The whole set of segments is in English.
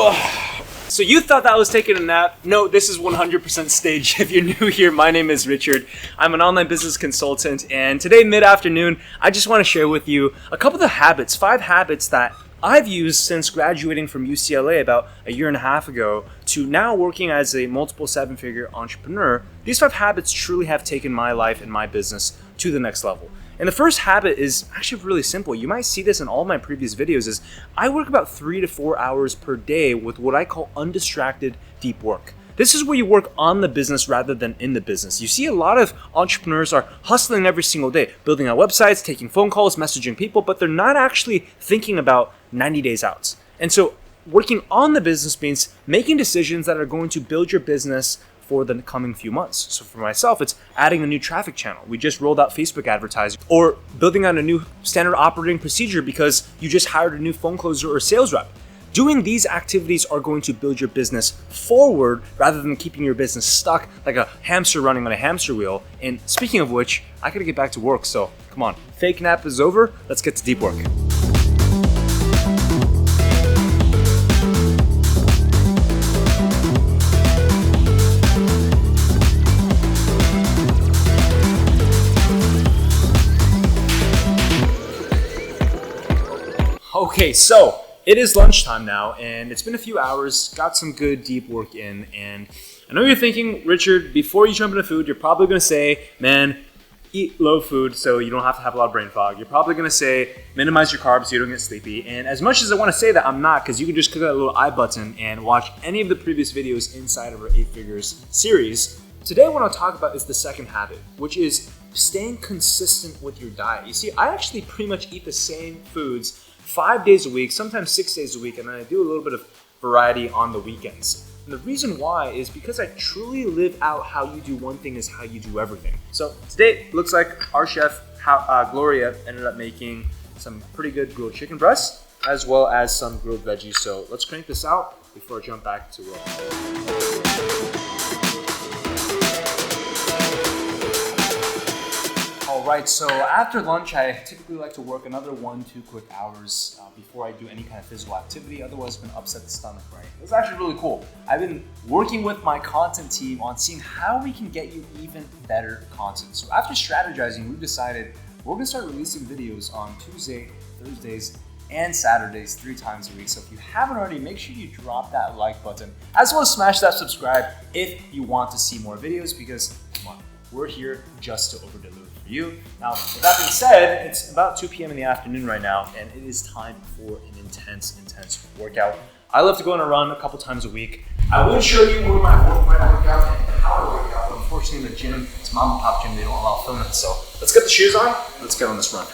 So you thought that I was taking a nap? No, this is 100% staged. If you're new here, my name is Richard. I'm an online business consultant, and today, mid-afternoon, I just want to share with you a couple of the habits, 5 habits that I've used since graduating from UCLA about a year and a half ago to now working as a multiple 7-figure entrepreneur. These 5 habits truly have taken my life and my business to the next level. And the first habit is actually really simple. You might see this in all my previous videos is I work about 3 to 4 hours per day with what I call undistracted deep work. This is where you work on the business rather than in the business. You see a lot of entrepreneurs are hustling every single day, building out websites, taking phone calls, messaging people, but they're not actually thinking about 90 days out. And so working on the business means making decisions that are going to build your business for the coming few months. So for myself, it's adding a new traffic channel. We just rolled out Facebook advertising, or building out a new standard operating procedure because you just hired a new phone closer or sales rep. Doing these activities are going to build your business forward rather than keeping your business stuck like a hamster running on a hamster wheel. And speaking of which, I gotta get back to work, so come on. Fake nap is over, let's get to deep work. Okay, so it is lunchtime now, and it's been a few hours, got some good deep work in, and I know you're thinking, Richard, before you jump into food, you're probably going to say, man, eat low food so you don't have to have a lot of brain fog. You're probably going to say, minimize your carbs so you don't get sleepy. And as much as I want to say that, I'm not, because you can just click that little I button and watch any of the previous videos inside of our 8 Figures series. Today what I want to talk about is the second habit, which is staying consistent with your diet. You see, I actually pretty much eat the same foods 5 days a week, sometimes 6 days a week, and I do a little bit of variety on the weekends. And the reason why is because I truly live out how you do one thing is how you do everything. So today, looks like our chef, Gloria, ended up making some pretty good grilled chicken breasts, as well as some grilled veggies. So let's crank this out before I jump back to Alright, so after lunch, I typically like to work another 1-2 quick hours before I do any kind of physical activity. Otherwise, it's going to upset the stomach, right? It's actually really cool. I've been working with my content team on seeing how we can get you even better content. So after strategizing, we've decided we're going to start releasing videos on Tuesday, Thursdays, and Saturdays 3 times a week. So if you haven't already, make sure you drop that like button, as well as smash that subscribe if you want to see more videos, because come on, we're here just to over-deliver for you. Now, with that being said, it's about 2 p.m. in the afternoon right now, and it is time for an intense workout. I love to go on a run a couple times a week. I would show you where my workout and how I work out, but unfortunately the gym, it's mom and pop gym, they don't allow filming. So let's get the shoes on, let's get on this run.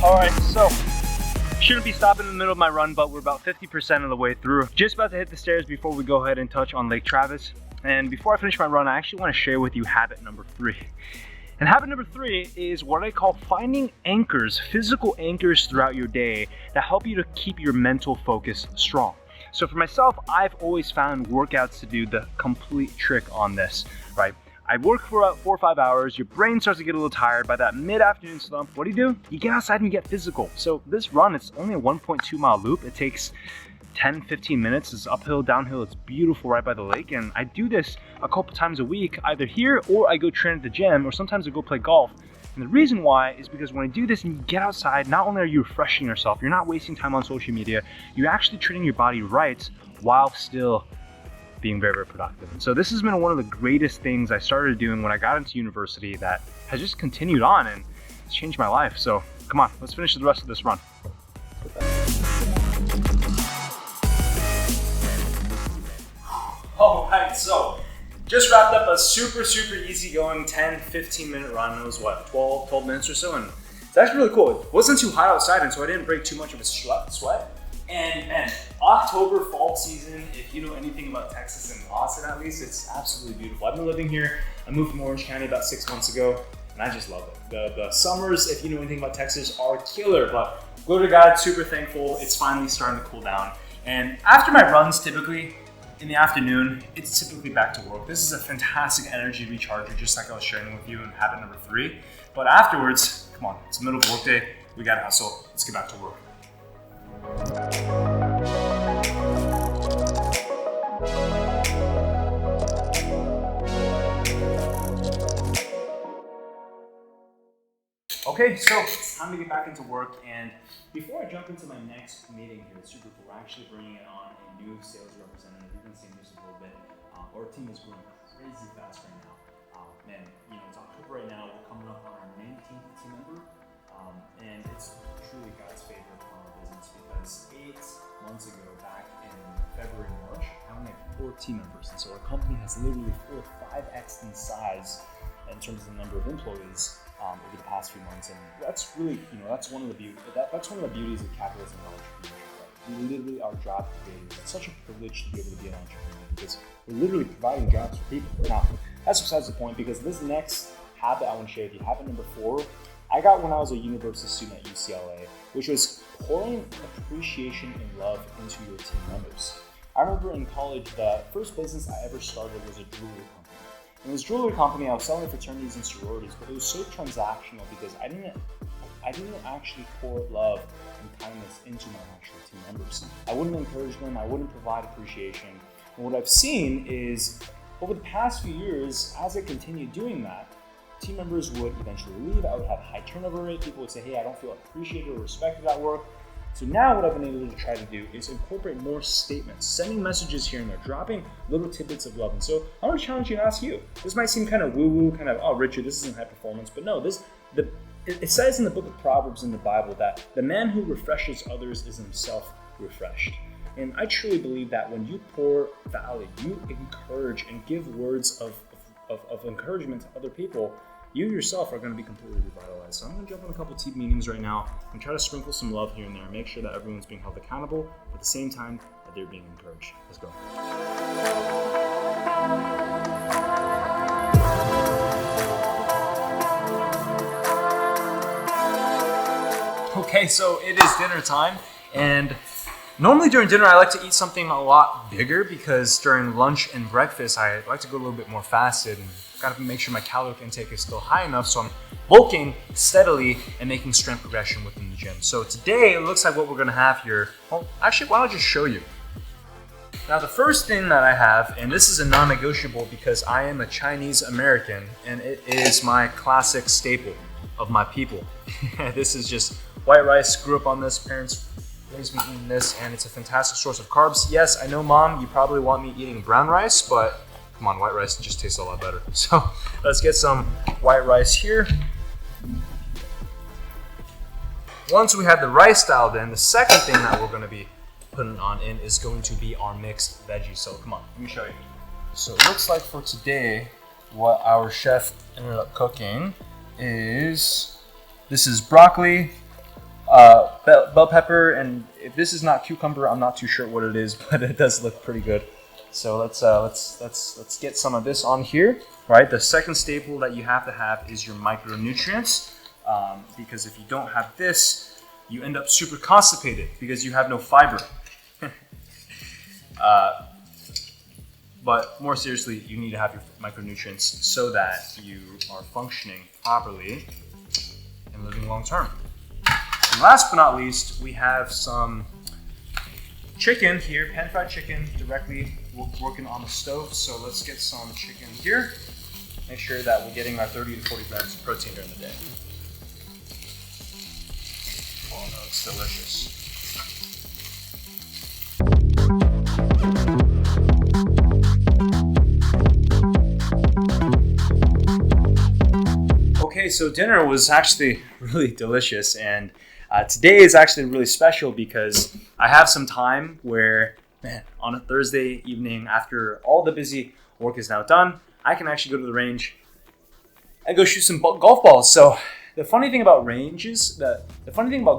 Alright, so shouldn't be stopping in the middle of my run, but we're about 50% of the way through. Just about to hit the stairs before we go ahead and touch on Lake Travis. And before I finish my run, I actually want to share with you habit number 3. And habit number 3 is what I call finding anchors, physical anchors throughout your day that help you to keep your mental focus strong. So for myself, I've always found workouts to do the complete trick on this, right? I work for about 4 or 5 hours, your brain starts to get a little tired. By that mid-afternoon slump, what do? You get outside and you get physical. So this run, it's only a 1.2 mile loop. It takes 10-15 minutes. It's uphill, downhill. It's beautiful right by the lake. And I do this a couple times a week, either here or I go train at the gym, or sometimes I go play golf. And the reason why is because when I do this and you get outside, not only are you refreshing yourself, you're not wasting time on social media, you're actually treating your body right while still being very productive. And so this has been one of the greatest things I started doing when I got into university that has just continued on, and it's changed my life. So come on, let's finish the rest of this run. All right, so just wrapped up a super easy going 10-15 minute run. It was what, 12 minutes or so, and it's actually really cool. It wasn't too hot outside, and so I didn't break too much of a sweat. And October, fall season, if you know anything about Texas and Austin at least, it's absolutely beautiful. I've been living here. I moved from Orange County about 6 months ago, and I just love it. The summers, if you know anything about Texas, are killer, but glory to God, super thankful it's finally starting to cool down. And after my runs, typically in the afternoon, it's typically back to work. This is a fantastic energy recharger, just like I was sharing with you in habit number 3. But afterwards, come on, it's the middle of the workday, we gotta hustle, let's get back to work. Okay, so it's time to get back into work, and before I jump into my next meeting here at Super Cool, we're actually bringing on a new sales representative. You're going to see this a little bit. Our team is growing crazy fast right now. Man, you know, it's October right now, we're coming up on our 19th team member, and it's truly God's favor upon our business because 8 months ago, back in February, March, I only had 4 team members, and so our company has literally 4 or 5x in size in terms of the number of employees over the past few months, and that's really, you know, that's one of the beauties of capitalism and entrepreneurship. Right? We literally are job creators. It's such a privilege to be able to be an entrepreneur because we're literally providing jobs for people. Now, that's besides the point, because this next habit I want to share with you, habit number 4, I got when I was a university student at UCLA, which was pouring appreciation and love into your team members. I remember in college, the first business I ever started was a jewelry company. In this jewelry company, I was selling fraternities and sororities, but it was so transactional because I didn't actually pour love and kindness into my actual team members. I wouldn't encourage them, I wouldn't provide appreciation. And what I've seen is, over the past few years, as I continued doing that, team members would eventually leave, I would have a high turnover rate, people would say, hey, I don't feel appreciated or respected at work. So now what I've been able to try to do is incorporate more statements, sending messages here and there, dropping little tidbits of love. And so I want to challenge you and ask you, this might seem kind of woo-woo, kind of, oh, Richard, this isn't high performance, but no, it says in the book of Proverbs in the Bible that the man who refreshes others is himself refreshed. And I truly believe that when you pour value, you encourage and give words of encouragement to other people, you yourself are going to be completely revitalized. So I'm going to jump on a couple team meetings right now and try to sprinkle some love here and there, make sure that everyone's being held accountable, at the same time that they're being encouraged. Let's go. Okay, so it is dinner time, and normally during dinner I like to eat something a lot bigger because during lunch and breakfast I like to go a little bit more fasted and got to make sure my caloric intake is still high enough so I'm bulking steadily and making strength progression within the gym. So today it looks like what we're going to have here, well actually why don't I just show you. Now the first thing that I have, and this is a non-negotiable because I am a Chinese American and it is my classic staple of my people. This is just white rice, grew up on this, parents raised me eating this, and it's a fantastic source of carbs. Yes, I know Mom, you probably want me eating brown rice, but come on, white rice just tastes a lot better. So let's get some white rice here. Once we have the rice dialed in, the second thing that we're going to be putting on in is going to be our mixed veggies. So come on, let me show you. So it looks like for today, what our chef ended up cooking is, this is broccoli, bell pepper, and if this is not cucumber, I'm not too sure what it is, but it does look pretty good. So let's get some of this on here, right? The second staple that you have to have is your micronutrients, because if you don't have this, you end up super constipated because you have no fiber. But more seriously, you need to have your micronutrients so that you are functioning properly and living long term. And last but not least, we have some chicken here, pan-fried chicken, directly working on the stove. So let's get some chicken here. Make sure that we're getting our 30 to 40 grams of protein during the day. Oh no, it's delicious. Okay, so dinner was actually really delicious, and today is actually really special because I have some time where, man, on a Thursday evening after all the busy work is now done, I can actually go to the range and go shoot some golf balls. So the funny thing about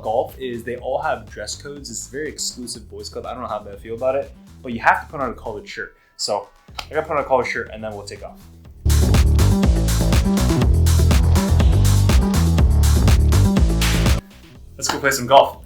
golf is they all have dress codes. It's a very exclusive boys club. I don't know how they feel about it, but you have to put on a collared shirt. So I gotta put on a collared shirt and then we'll take off. Let's go play some golf.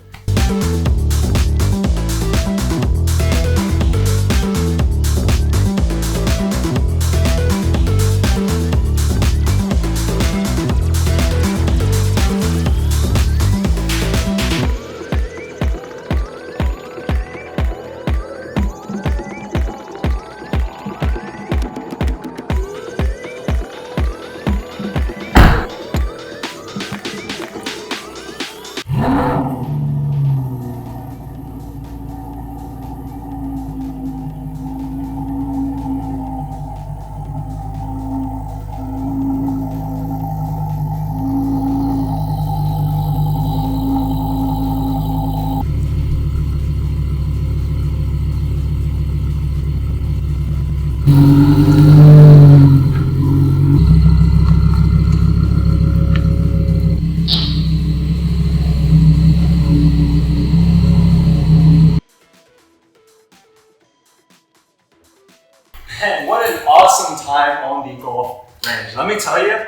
Man, what an awesome time on the golf range. Let me tell you,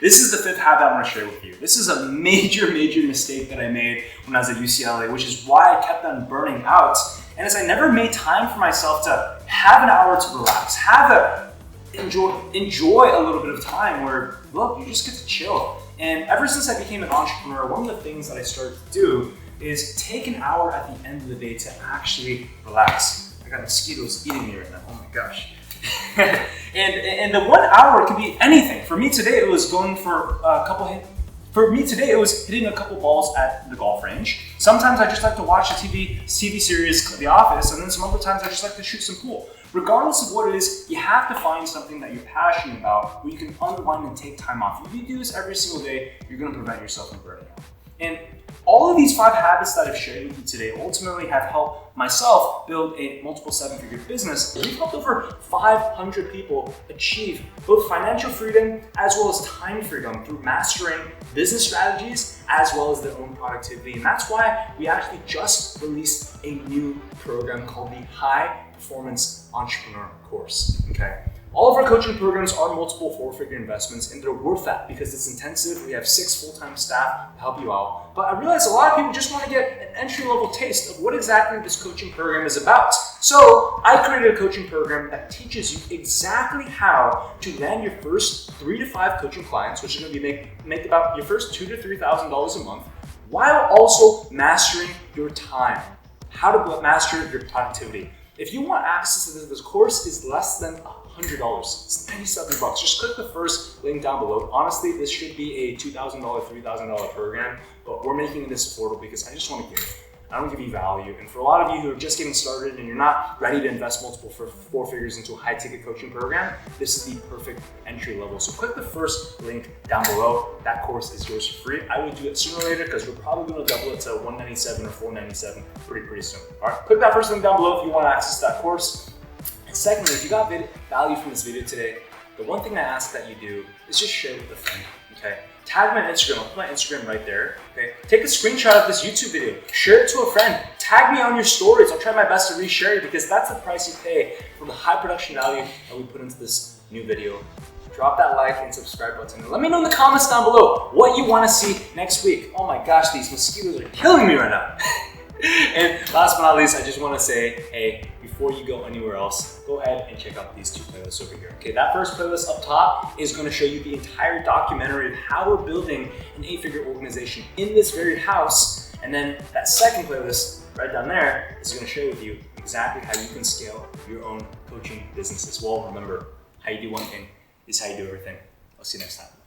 this is the fifth habit I want to share with you. This is a major mistake that I made when I was at UCLA, which is why I kept on burning out. And as I never made time for myself to have an hour to relax, enjoy a little bit of time where, look, you just get to chill. And ever since I became an entrepreneur, one of the things that I started to do is take an hour at the end of the day to actually relax. I got mosquitoes eating me right now. Oh my gosh. and the 1 hour could be anything. For me today, it was going for a couple hits. For me today, it was hitting a couple balls at the golf range. Sometimes I just like to watch a TV series, The Office, and then some other times I just like to shoot some pool. Regardless of what it is, you have to find something that you're passionate about where you can unwind and take time off. If you do this every single day, you're going to prevent yourself from burning out. And all of these 5 habits that I've shared with you today ultimately have helped myself build a multiple 7-figure business. We've helped over 500 people achieve both financial freedom as well as time freedom through mastering business strategies as well as their own productivity. And that's why we actually just released a new program called the High Performance Entrepreneur Course. Okay. All of our coaching programs are multiple 4-figure investments, and they're worth that because it's intensive. We have 6 full-time staff to help you out. But I realize a lot of people just want to get an entry-level taste of what exactly this coaching program is about. So I created a coaching program that teaches you exactly how to land your first 3 to 5 coaching clients, which is going to be make about your first $2,000 to $3,000 a month, while also mastering your time. How to master your productivity. If you want access to this course, is less than $100. It's $97. Just click the first link down below. Honestly, this should be a $2,000, $3,000 program, but we're making this affordable because I just want to give. I don't give you value. And for a lot of you who are just getting started and you're not ready to invest multiple 4 figures into a high-ticket coaching program, this is the perfect entry level. So click the first link down below. That course is yours for free. I would do it sooner or later because we're probably going to double it to $197 or $497 pretty soon. All right, click that first link down below if you want to access that course. And secondly, if you got value from this video today, the one thing I ask that you do is just share with a friend, okay? Tag me on Instagram, I'll put my Instagram right there, okay? Take a screenshot of this YouTube video, share it to a friend, tag me on your stories. I'll try my best to reshare it because that's the price you pay for the high production value that we put into this new video. Drop that like and subscribe button. And let me know in the comments down below what you want to see next week. Oh my gosh, these mosquitoes are killing me right now. And last but not least, I just want to say, hey, before you go anywhere else, go ahead and check out these 2 playlists over here. Okay, that first playlist up top is going to show you the entire documentary of how we're building an 8-figure organization in this very house. And then that second playlist right down there is going to show you exactly how you can scale your own coaching business as well. Remember, how you do one thing is how you do everything. I'll see you next time.